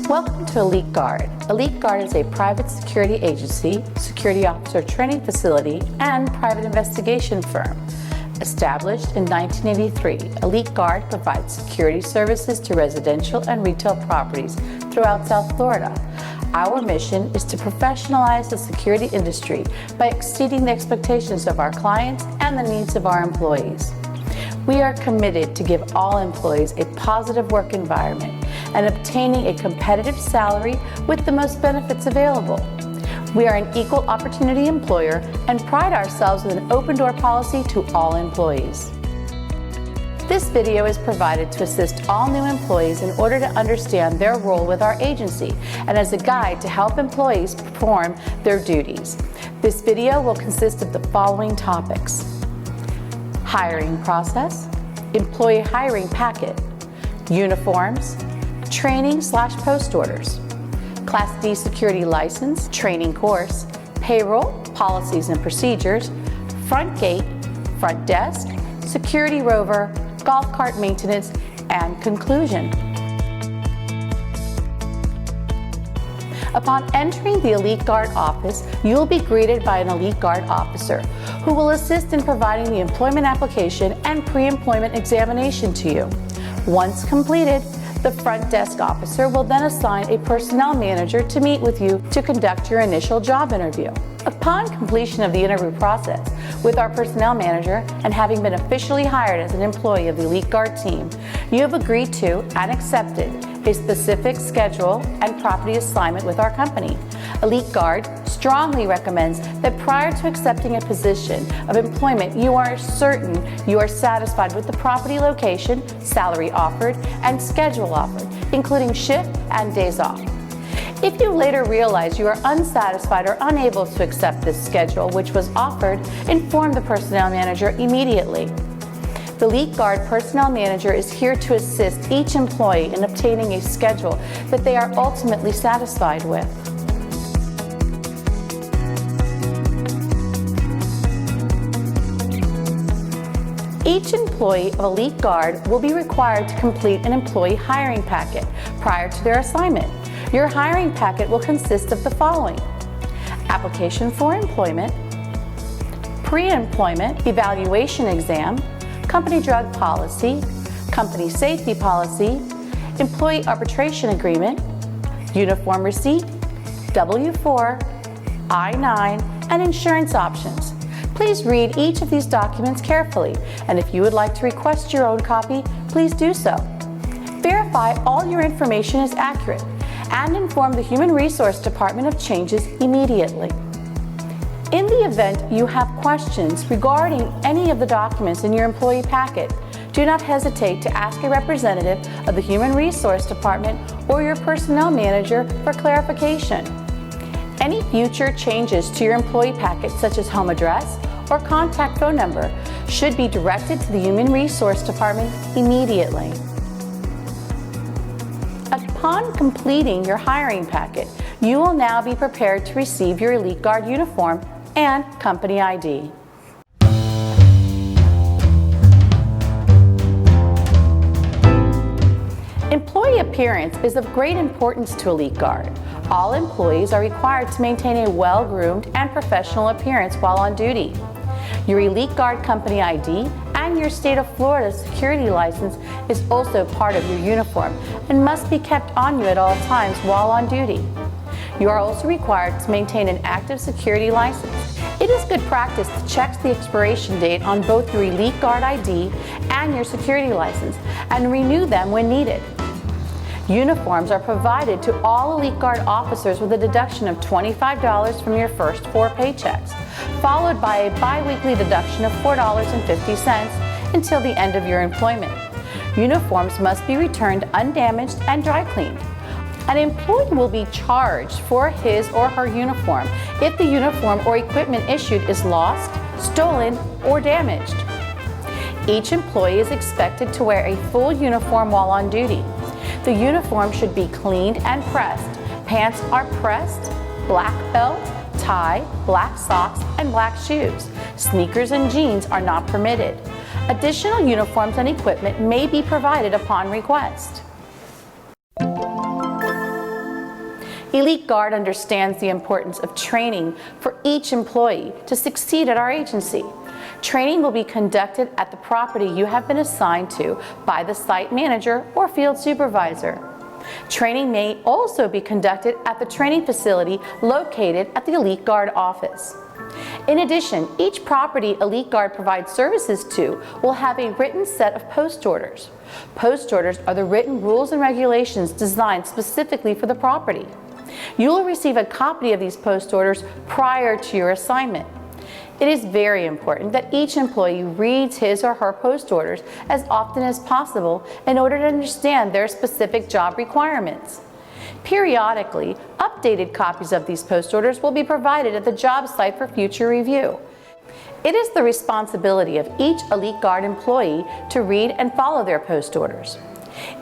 Welcome to Elite Guard. Elite Guard is a private security agency, security officer training facility, and private investigation firm. Established in 1983, Elite Guard provides security services to residential and retail properties throughout South Florida. Our mission is to professionalize the security industry by exceeding the expectations of our clients and the needs of our employees. We are committed to give all employees a positive work environment and obtaining a competitive salary with the most benefits available. We are an equal opportunity employer and pride ourselves with an open door policy to all employees. This video is provided to assist all new employees in order to understand their role with our agency and as a guide to help employees perform their duties. This video will consist of the following topics: hiring process, employee hiring packet, uniforms, training/post orders, Class D security license, training course, payroll, policies and procedures, front gate, front desk, security rover, golf cart maintenance, and conclusion. Upon entering the Elite Guard office, you will be greeted by an Elite Guard officer who will assist in providing the employment application and pre-employment examination to you. Once completed, the front desk officer will then assign a personnel manager to meet with you to conduct your initial job interview. Upon completion of the interview process with our personnel manager and having been officially hired as an employee of the Elite Guard team, you have agreed to and accepted a specific schedule and property assignment with our company. Elite Guard strongly recommends that prior to accepting a position of employment, you are certain you are satisfied with the property location, salary offered, and schedule offered, including shift and days off. If you later realize you are unsatisfied or unable to accept this schedule which was offered, inform the personnel manager immediately. The Elite Guard personnel manager is here to assist each employee in obtaining a schedule that they are ultimately satisfied with. Each employee of Elite Guard will be required to complete an employee hiring packet prior to their assignment. Your hiring packet will consist of the following: application for employment, pre-employment evaluation exam, company drug policy, company safety policy, employee arbitration agreement, uniform receipt, W-4, I-9, and insurance options. Please read each of these documents carefully, and if you would like to request your own copy, please do so. Verify all your information is accurate and inform the Human Resource Department of changes immediately. In the event you have questions regarding any of the documents in your employee packet, do not hesitate to ask a representative of the Human Resource Department or your personnel manager for clarification. Any future changes to your employee packet, such as home address or contact phone number, should be directed to the Human Resource Department immediately. Upon completing your hiring packet, you will now be prepared to receive your Elite Guard uniform and company ID. Employee appearance is of great importance to Elite Guard. All employees are required to maintain a well-groomed and professional appearance while on duty. Your Elite Guard company ID and your state of Florida security license is also part of your uniform and must be kept on you at all times while on duty. You are also required to maintain an active security license. It is good practice to check the expiration date on both your Elite Guard ID and your security license and renew them when needed. Uniforms are provided to all Elite Guard officers with a deduction of $25 from your first 4 paychecks, followed by a bi-weekly deduction of $4.50 until the end of your employment. Uniforms must be returned undamaged and dry cleaned. An employee will be charged for his or her uniform if the uniform or equipment issued is lost, stolen, or damaged. Each employee is expected to wear a full uniform while on duty. The uniform should be cleaned and pressed. Pants are pressed, black belt, tie, black socks, and black shoes. Sneakers and jeans are not permitted. Additional uniforms and equipment may be provided upon request. Elite Guard understands the importance of training for each employee to succeed at our agency. Training will be conducted at the property you have been assigned to by the site manager or field supervisor. Training may also be conducted at the training facility located at the Elite Guard office. In addition, each property Elite Guard provides services to will have a written set of post orders. Post orders are the written rules and regulations designed specifically for the property. You will receive a copy of these post orders prior to your assignment. It is very important that each employee reads his or her post orders as often as possible in order to understand their specific job requirements. Periodically, updated copies of these post orders will be provided at the job site for future review. It is the responsibility of each Elite Guard employee to read and follow their post orders.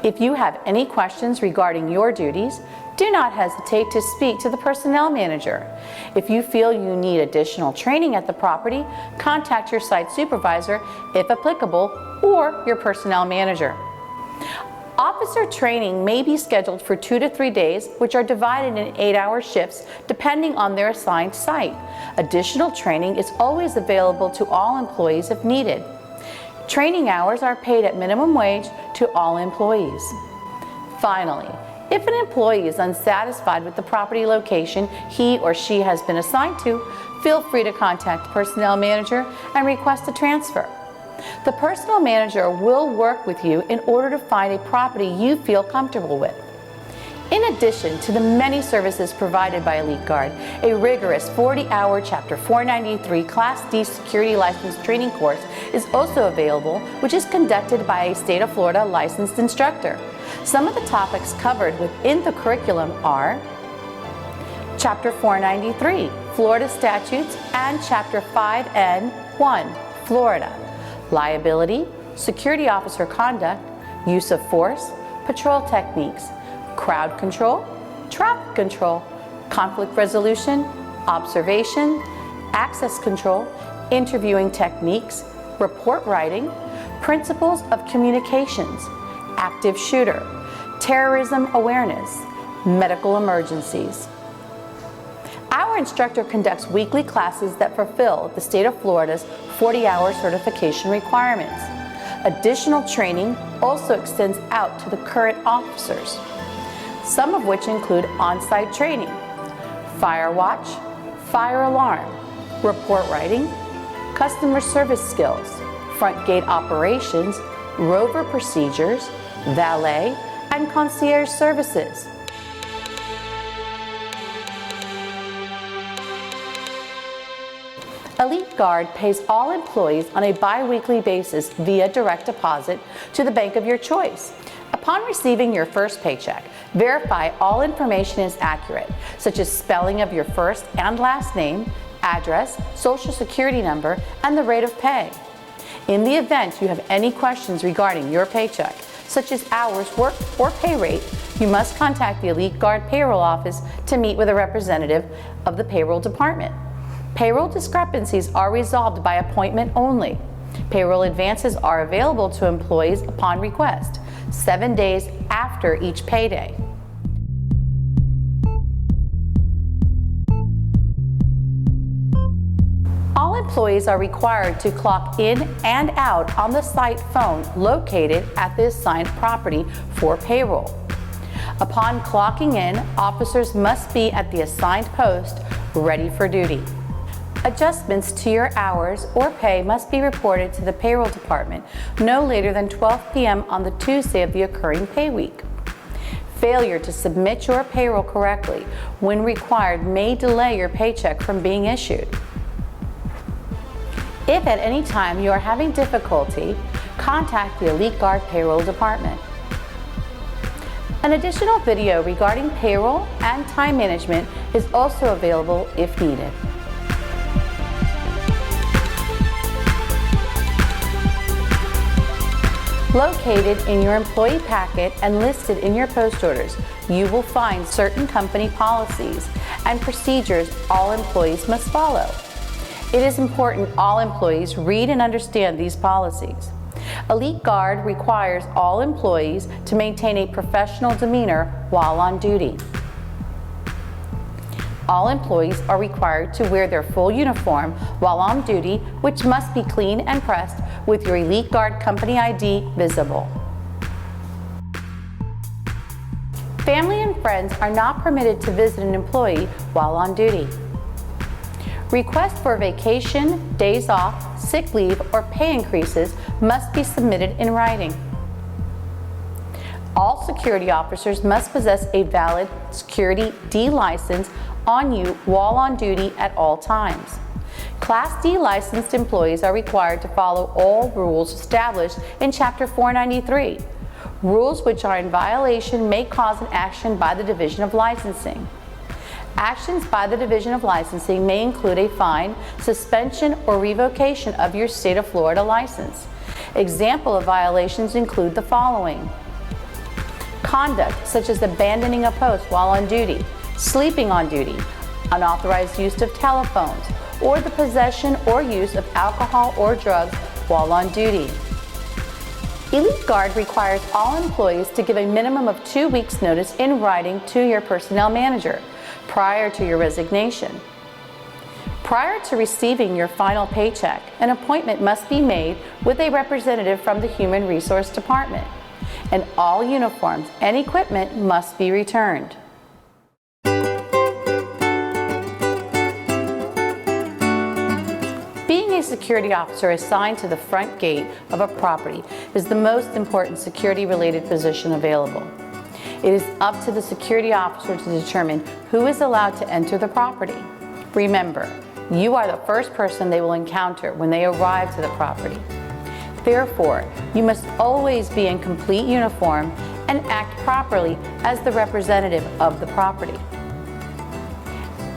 If you have any questions regarding your duties, do not hesitate to speak to the personnel manager. If you feel you need additional training at the property, contact your site supervisor, if applicable, or your personnel manager. Officer training may be scheduled for 2 to 3 days, which are divided in 8-hour shifts depending on their assigned site. Additional training is always available to all employees if needed. Training hours are paid at minimum wage to all employees. Finally, if an employee is unsatisfied with the property location he or she has been assigned to, feel free to contact the personnel manager and request a transfer. The personnel manager will work with you in order to find a property you feel comfortable with. In addition to the many services provided by Elite Guard, a rigorous 40-hour Chapter 493 Class D security license training course is also available, which is conducted by a State of Florida licensed instructor. Some of the topics covered within the curriculum are Chapter 493, Florida Statutes, and Chapter 5N1, Florida, Liability, Security Officer Conduct, Use of Force, Patrol Techniques, Crowd Control, Traffic Control, Conflict Resolution, Observation, Access Control, Interviewing Techniques, Report Writing, Principles of Communications, Active Shooter, Terrorism Awareness, Medical Emergencies. Our instructor conducts weekly classes that fulfill the State of Florida's 40-hour certification requirements. Additional training also extends out to the current officers, some of which include on-site training, fire watch, fire alarm, report writing, customer service skills, front gate operations, rover procedures, valet, and concierge services. Elite Guard pays all employees on a bi-weekly basis via direct deposit to the bank of your choice. Upon receiving your first paycheck, verify all information is accurate, such as spelling of your first and last name, address, social security number, and the rate of pay. In the event you have any questions regarding your paycheck, such as hours worked or pay rate, you must contact the Elite Guard Payroll office to meet with a representative of the payroll department. Payroll discrepancies are resolved by appointment only. Payroll advances are available to employees upon request, 7 days after each payday. All employees are required to clock in and out on the site phone located at the assigned property for payroll. Upon clocking in, officers must be at the assigned post, ready for duty. Adjustments to your hours or pay must be reported to the payroll department no later than 12 p.m. on the Tuesday of the occurring pay week. Failure to submit your payroll correctly when required may delay your paycheck from being issued. If at any time you are having difficulty, contact the Elite Guard Payroll Department. An additional video regarding payroll and time management is also available if needed. Located in your employee packet and listed in your post orders, you will find certain company policies and procedures all employees must follow. It is important all employees read and understand these policies. Elite Guard requires all employees to maintain a professional demeanor while on duty. All employees are required to wear their full uniform while on duty, which must be clean and pressed with your Elite Guard company ID visible. Family and friends are not permitted to visit an employee while on duty. Requests for vacation, days off, sick leave, or pay increases must be submitted in writing. All security officers must possess a valid Security D license on you while on duty at all times. Class D licensed employees are required to follow all rules established in Chapter 493. Rules which are in violation may cause an action by the Division of Licensing. Actions by the Division of Licensing may include a fine, suspension, or revocation of your state of Florida license. Example of violations include the following: conduct such as abandoning a post while on duty, sleeping on duty, unauthorized use of telephones, or the possession or use of alcohol or drugs while on duty. Elite Guard requires all employees to give a minimum of 2 weeks' notice in writing to your personnel manager prior to your resignation. Prior to receiving your final paycheck, an appointment must be made with a representative from the Human Resource Department, and all uniforms and equipment must be returned. Being a security officer assigned to the front gate of a property is the most important security-related position available. It is up to the security officer to determine who is allowed to enter the property. Remember, you are the first person they will encounter when they arrive to the property. Therefore, you must always be in complete uniform and act properly as the representative of the property.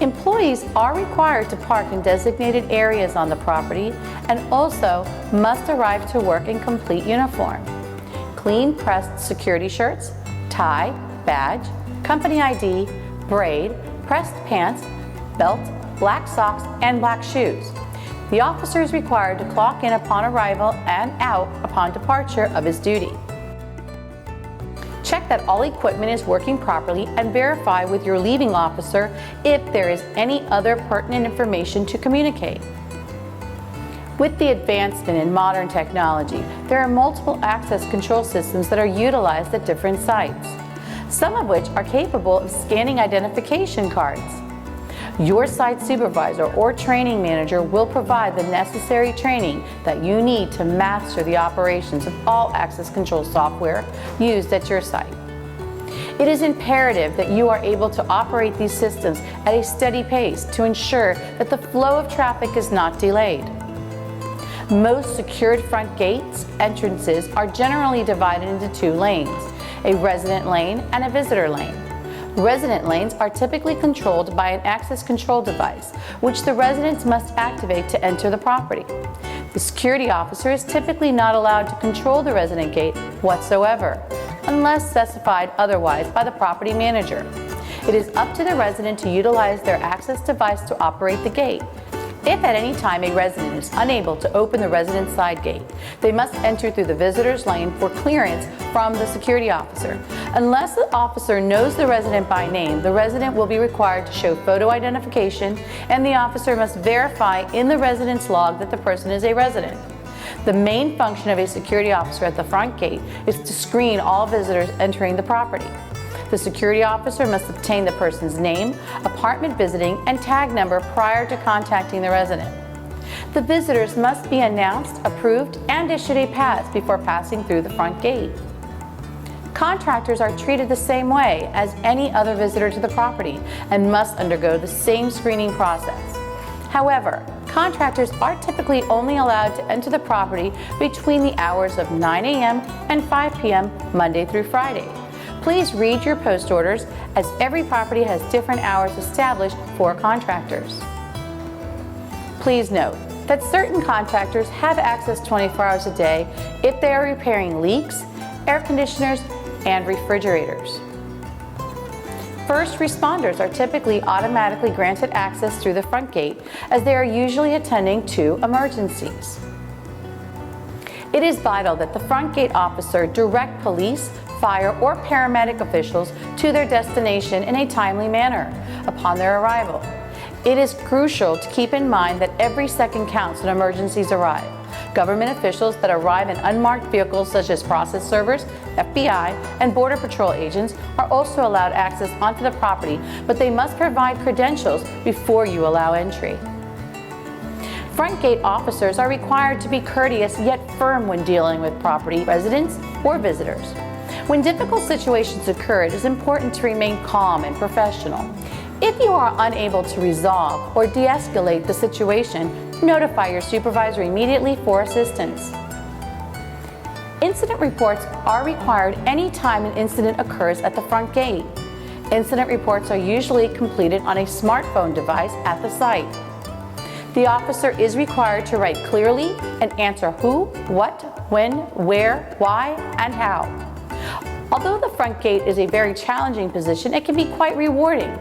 Employees are required to park in designated areas on the property and also must arrive to work in complete uniform. Clean pressed security shirts, tie, badge, company ID, braid, pressed pants, belt, black socks, and black shoes. The officer is required to clock in upon arrival and out upon departure of his duty. Check that all equipment is working properly and verify with your leaving officer if there is any other pertinent information to communicate. With the advancement in modern technology, there are multiple access control systems that are utilized at different sites, some of which are capable of scanning identification cards. Your site supervisor or training manager will provide the necessary training that you need to master the operations of all access control software used at your site. It is imperative that you are able to operate these systems at a steady pace to ensure that the flow of traffic is not delayed. Most secured front gates entrances are generally divided into 2 lanes, a resident lane and a visitor lane. Resident lanes are typically controlled by an access control device, which the residents must activate to enter the property. The security officer is typically not allowed to control the resident gate whatsoever, unless specified otherwise by the property manager. It is up to the resident to utilize their access device to operate the gate. If at any time a resident is unable to open the resident's side gate, they must enter through the visitor's lane for clearance from the security officer. Unless the officer knows the resident by name, the resident will be required to show photo identification, and the officer must verify in the resident's log that the person is a resident. The main function of a security officer at the front gate is to screen all visitors entering the property. The security officer must obtain the person's name, apartment visiting, and tag number prior to contacting the resident. The visitors must be announced, approved, and issued a pass before passing through the front gate. Contractors are treated the same way as any other visitor to the property and must undergo the same screening process. However, contractors are typically only allowed to enter the property between the hours of 9 a.m. and 5 p.m. Monday through Friday. Please read your post orders, as every property has different hours established for contractors. Please note that certain contractors have access 24 hours a day if they are repairing leaks, air conditioners, and refrigerators. First responders are typically automatically granted access through the front gate, as they are usually attending to emergencies. It is vital that the front gate officer direct police, fire, or paramedic officials to their destination in a timely manner upon their arrival. It is crucial to keep in mind that every second counts when emergencies arrive. Government officials that arrive in unmarked vehicles such as process servers, FBI, and Border Patrol agents are also allowed access onto the property, but they must provide credentials before you allow entry. Front gate officers are required to be courteous yet firm when dealing with property residents or visitors. When difficult situations occur, it is important to remain calm and professional. If you are unable to resolve or de-escalate the situation, notify your supervisor immediately for assistance. Incident reports are required anytime an incident occurs at the front gate. Incident reports are usually completed on a smartphone device at the site. The officer is required to write clearly and answer who, what, when, where, why, and how. Although the front gate is a very challenging position, it can be quite rewarding.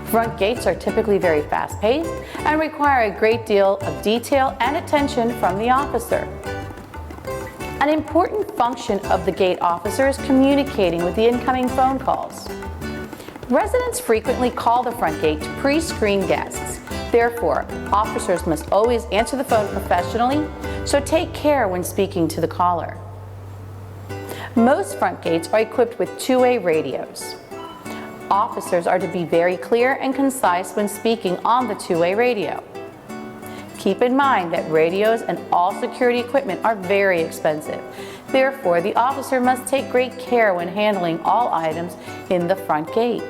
Front gates are typically very fast-paced and require a great deal of detail and attention from the officer. An important function of the gate officer is communicating with the incoming phone calls. Residents frequently call the front gate to pre-screen guests. Therefore, officers must always answer the phone professionally, so take care when speaking to the caller. Most front gates are equipped with two-way radios. Officers are to be very clear and concise when speaking on the two-way radio. Keep in mind that radios and all security equipment are very expensive. Therefore, the officer must take great care when handling all items in the front gate.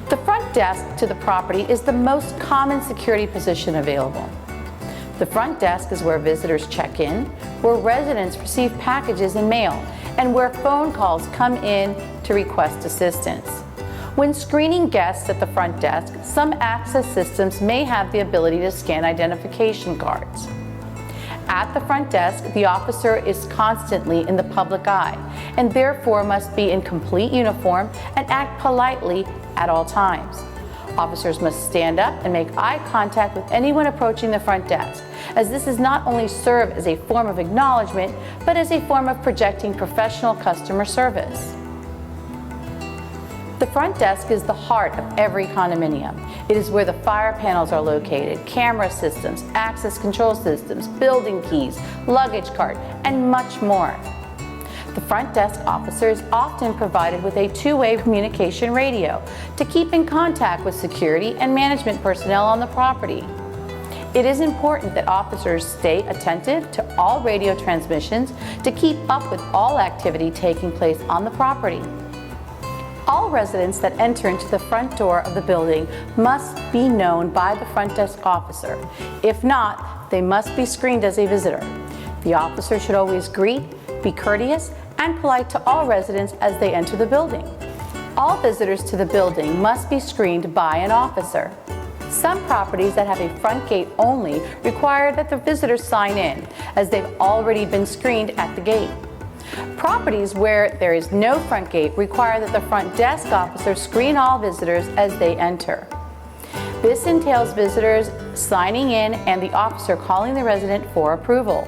The front desk to the property is the most common security position available. The front desk is where visitors check in, where residents receive packages and mail, and where phone calls come in to request assistance. When screening guests at the front desk, some access systems may have the ability to scan identification cards. At the front desk, the officer is constantly in the public eye and therefore must be in complete uniform and act politely at all times. Officers must stand up and make eye contact with anyone approaching the front desk, as this is not only serve as a form of acknowledgement, but as a form of projecting professional customer service. The front desk is the heart of every condominium. It is where the fire panels are located, camera systems, access control systems, building keys, luggage cart, and much more. The front desk officer is often provided with a two-way communication radio to keep in contact with security and management personnel on the property. It is important that officers stay attentive to all radio transmissions to keep up with all activity taking place on the property. All residents that enter into the front door of the building must be known by the front desk officer. If not, they must be screened as a visitor. The officer should always greet, be courteous, and polite to all residents as they enter the building. All visitors to the building must be screened by an officer. Some properties that have a front gate only require that the visitors sign in, as they've already been screened at the gate. Properties where there is no front gate require that the front desk officer screen all visitors as they enter. This entails visitors signing in and the officer calling the resident for approval.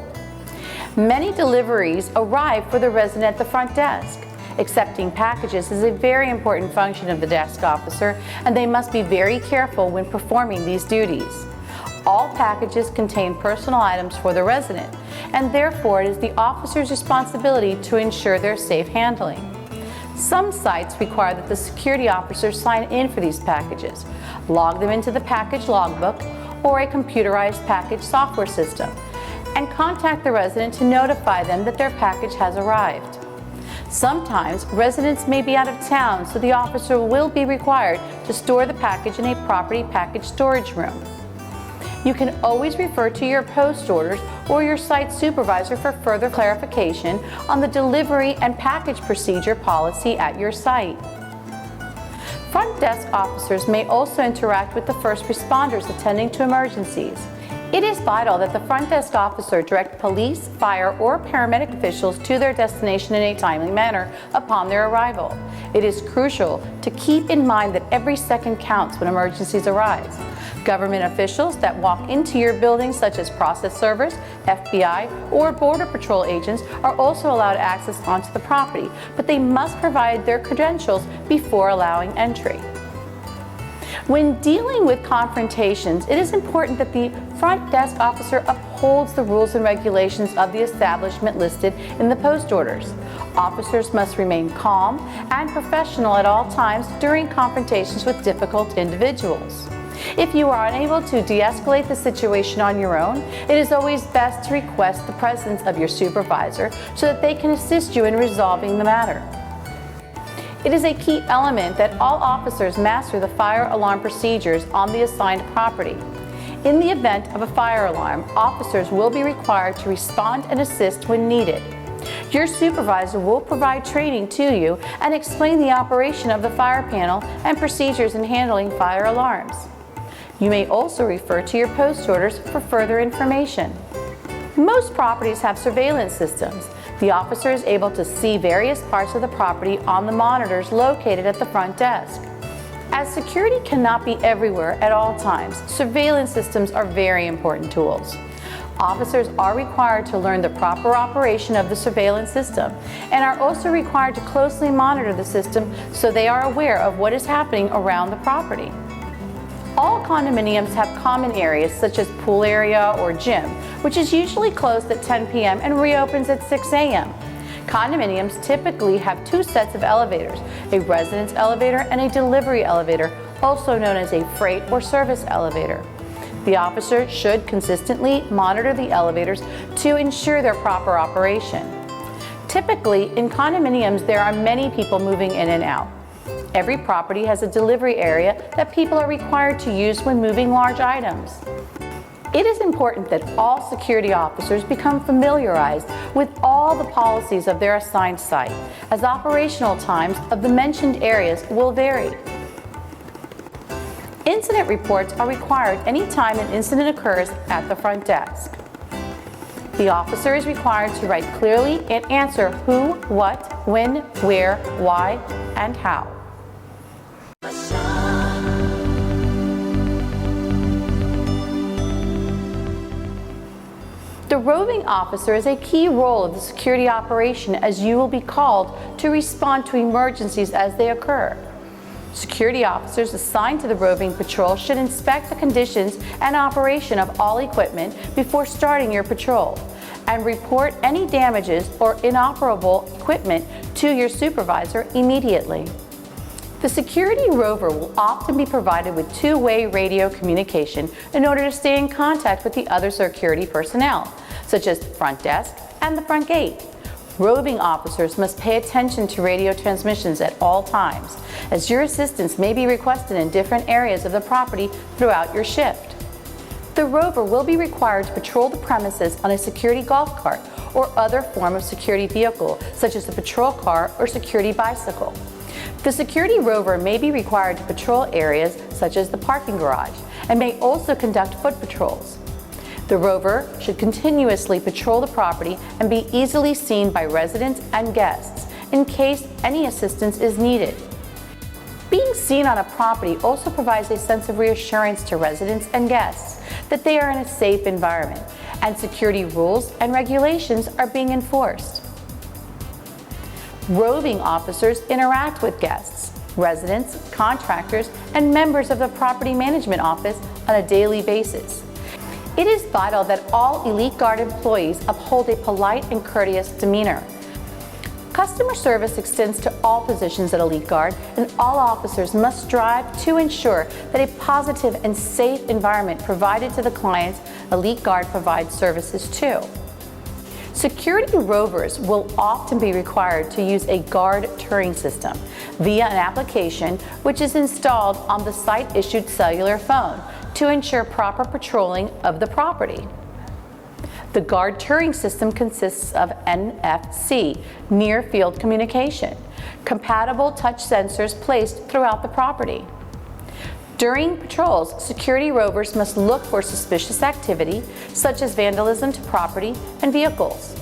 Many deliveries arrive for the resident at the front desk. Accepting packages is a very important function of the desk officer, and they must be very careful when performing these duties. All packages contain personal items for the resident, and therefore it is the officer's responsibility to ensure their safe handling. Some sites require that the security officer sign in for these packages, log them into the package logbook or a computerized package software system, and contact the resident to notify them that their package has arrived. Sometimes residents may be out of town, so the officer will be required to store the package in a property package storage room. You can always refer to your post orders or your site supervisor for further clarification on the delivery and package procedure policy at your site. Front desk officers may also interact with the first responders attending to emergencies. It is vital that the front desk officer direct police, fire, or paramedic officials to their destination in a timely manner upon their arrival. It is crucial to keep in mind that every second counts when emergencies arise. Government officials that walk into your building, such as process servers, FBI, or Border Patrol agents, are also allowed access onto the property, but they must provide their credentials before allowing entry. When dealing with confrontations, it is important that the front desk officer upholds the rules and regulations of the establishment listed in the post orders. Officers must remain calm and professional at all times during confrontations with difficult individuals. If you are unable to de-escalate the situation on your own, it is always best to request the presence of your supervisor so that they can assist you in resolving the matter. It is a key element that all officers master the fire alarm procedures on the assigned property. In the event of a fire alarm, officers will be required to respond and assist when needed. Your supervisor will provide training to you and explain the operation of the fire panel and procedures in handling fire alarms. You may also refer to your post orders for further information. Most properties have surveillance systems. The officer is able to see various parts of the property on the monitors located at the front desk. As security cannot be everywhere at all times, surveillance systems are very important tools. Officers are required to learn the proper operation of the surveillance system and are also required to closely monitor the system so they are aware of what is happening around the property. All condominiums have common areas such as pool area or gym, which is usually closed at 10 p.m. and reopens at 6 a.m. Condominiums typically have two sets of elevators, a residence elevator and a delivery elevator, also known as a freight or service elevator. The officer should consistently monitor the elevators to ensure their proper operation. Typically, in condominiums, there are many people moving in and out. Every property has a delivery area that people are required to use when moving large items. It is important that all security officers become familiarized with all the policies of their assigned site, as operational times of the mentioned areas will vary. Incident reports are required anytime an incident occurs at the front desk. The officer is required to write clearly and answer who, what, when, where, why, and how. The roving officer is a key role of the security operation, as you will be called to respond to emergencies as they occur. Security officers assigned to the roving patrol should inspect the conditions and operation of all equipment before starting your patrol and report any damages or inoperable equipment to your supervisor immediately. The security rover will often be provided with two-way radio communication in order to stay in contact with the other security personnel, such as the front desk and the front gate. Roving officers must pay attention to radio transmissions at all times, as your assistance may be requested in different areas of the property throughout your shift. The rover will be required to patrol the premises on a security golf cart or other form of security vehicle, such as a patrol car or security bicycle. The security rover may be required to patrol areas such as the parking garage and may also conduct foot patrols. The rover should continuously patrol the property and be easily seen by residents and guests in case any assistance is needed. Being seen on a property also provides a sense of reassurance to residents and guests that they are in a safe environment and security rules and regulations are being enforced. Roving officers interact with guests, residents, contractors, and members of the property management office on a daily basis. It is vital that all Elite Guard employees uphold a polite and courteous demeanor. Customer service extends to all positions at Elite Guard, and all officers must strive to ensure that a positive and safe environment provided to the clients Elite Guard provides services to. Security rovers will often be required to use a guard Turing system via an application which is installed on the site-issued cellular phone to ensure proper patrolling of the property. The guard Turing system consists of NFC, near field communication, compatible touch sensors placed throughout the property. During patrols, security rovers must look for suspicious activity, such as vandalism to property and vehicles.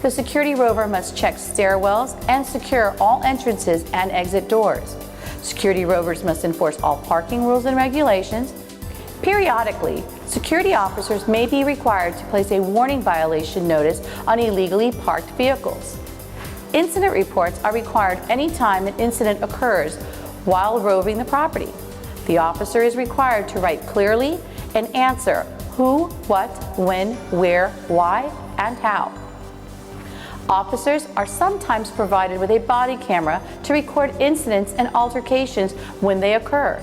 The security rover must check stairwells and secure all entrances and exit doors. Security rovers must enforce all parking rules and regulations. Periodically, security officers may be required to place a warning violation notice on illegally parked vehicles. Incident reports are required anytime an incident occurs while roving the property. The officer is required to write clearly and answer who, what, when, where, why, and how. Officers are sometimes provided with a body camera to record incidents and altercations when they occur.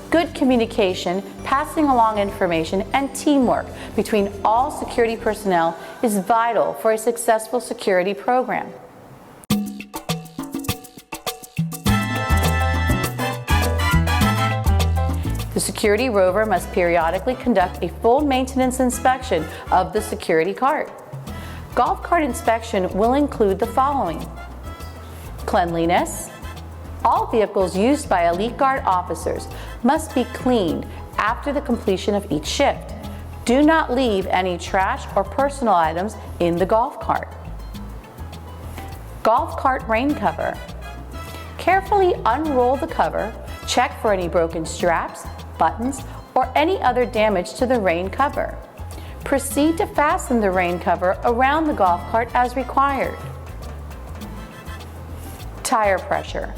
Good communication, passing along information, and teamwork between all security personnel is vital for a successful security program. The security rover must periodically conduct a full maintenance inspection of the security cart. Golf cart inspection will include the following: cleanliness. All vehicles used by Elite Guard officers must be cleaned after the completion of each shift. Do not leave any trash or personal items in the golf cart. Golf cart rain cover. Carefully unroll the cover, check for any broken straps, buttons, or any other damage to the rain cover. Proceed to fasten the rain cover around the golf cart as required. Tire pressure.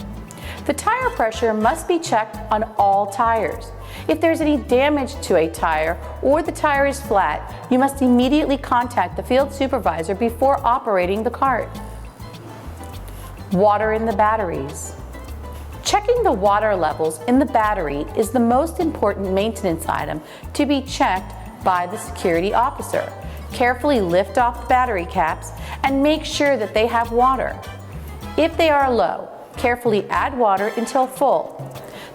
The tire pressure must be checked on all tires. If there's any damage to a tire or the tire is flat, you must immediately contact the field supervisor before operating the cart. Water in the batteries. Checking the water levels in the battery is the most important maintenance item to be checked by the security officer. Carefully lift off the battery caps and make sure that they have water. If they are low, carefully add water until full.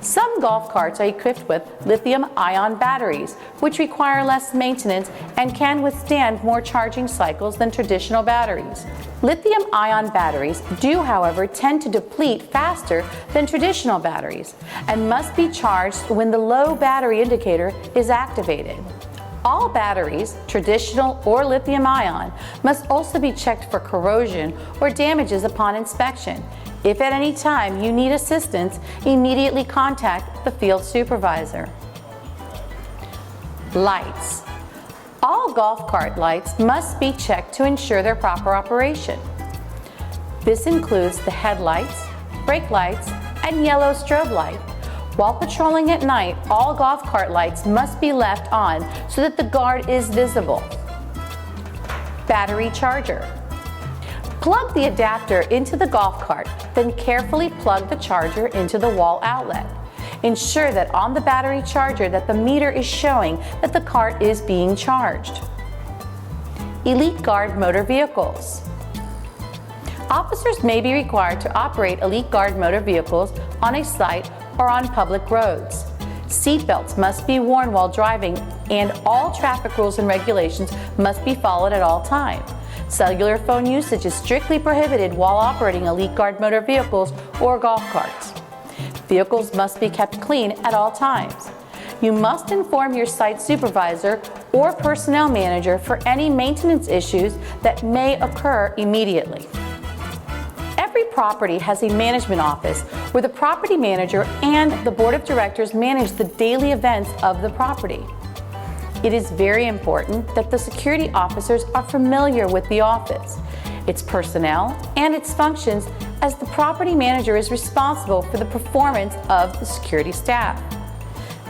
Some golf carts are equipped with lithium-ion batteries, which require less maintenance and can withstand more charging cycles than traditional batteries. Lithium-ion batteries do, however, tend to deplete faster than traditional batteries and must be charged when the low battery indicator is activated. All batteries, traditional or lithium-ion, must also be checked for corrosion or damages upon inspection. If at any time you need assistance, immediately contact the field supervisor. Lights. All golf cart lights must be checked to ensure their proper operation. This includes the headlights, brake lights, and yellow strobe light. While patrolling at night, all golf cart lights must be left on so that the guard is visible. Battery charger. Plug the adapter into the golf cart, then carefully plug the charger into the wall outlet. Ensure that on the battery charger that the meter is showing that the cart is being charged. Elite Guard motor vehicles. Officers may be required to operate Elite Guard motor vehicles on a site or on public roads. Seatbelts must be worn while driving, and all traffic rules and regulations must be followed at all times. Cellular phone usage is strictly prohibited while operating Elite Guard motor vehicles or golf carts. Vehicles must be kept clean at all times. You must inform your site supervisor or personnel manager for any maintenance issues that may occur immediately. Every property has a management office where the property manager and the board of directors manage the daily events of the property. It is very important that the security officers are familiar with the office, its personnel, and its functions, as the property manager is responsible for the performance of the security staff.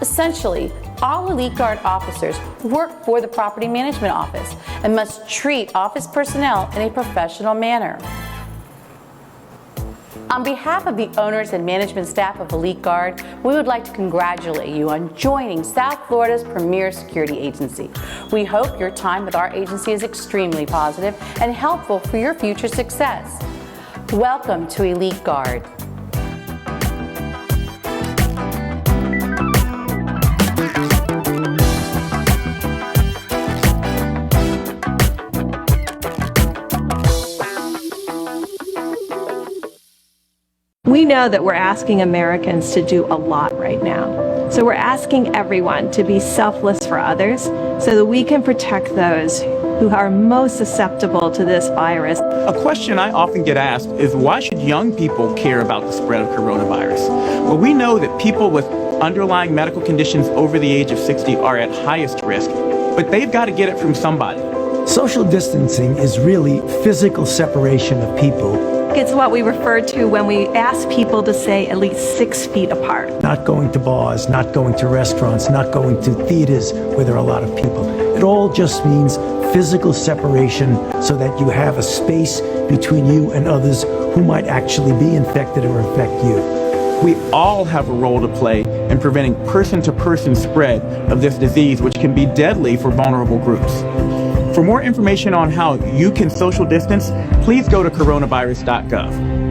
Essentially, all Elite Guard officers work for the property management office and must treat office personnel in a professional manner. On behalf of the owners and management staff of Elite Guard, we would like to congratulate you on joining South Florida's premier security agency. We hope your time with our agency is extremely positive and helpful for your future success. Welcome to Elite Guard. We We know that we're asking Americans to do a lot right now. So we're asking everyone to be selfless for others so that we can protect those who are most susceptible to this virus. A question I often get asked is, why should young people care about the spread of coronavirus? Well, we know that people with underlying medical conditions over the age of 60 are at highest risk, but they've got to get it from somebody. Social distancing is really physical separation of people. It's what we refer to when we ask people to stay at least 6 feet apart. Not going to bars, not going to restaurants, not going to theaters where there are a lot of people. It all just means physical separation so that you have a space between you and others who might actually be infected or infect you. We all have a role to play in preventing person-to-person spread of this disease, which can be deadly for vulnerable groups. For more information on how you can social distance, please go to coronavirus.gov.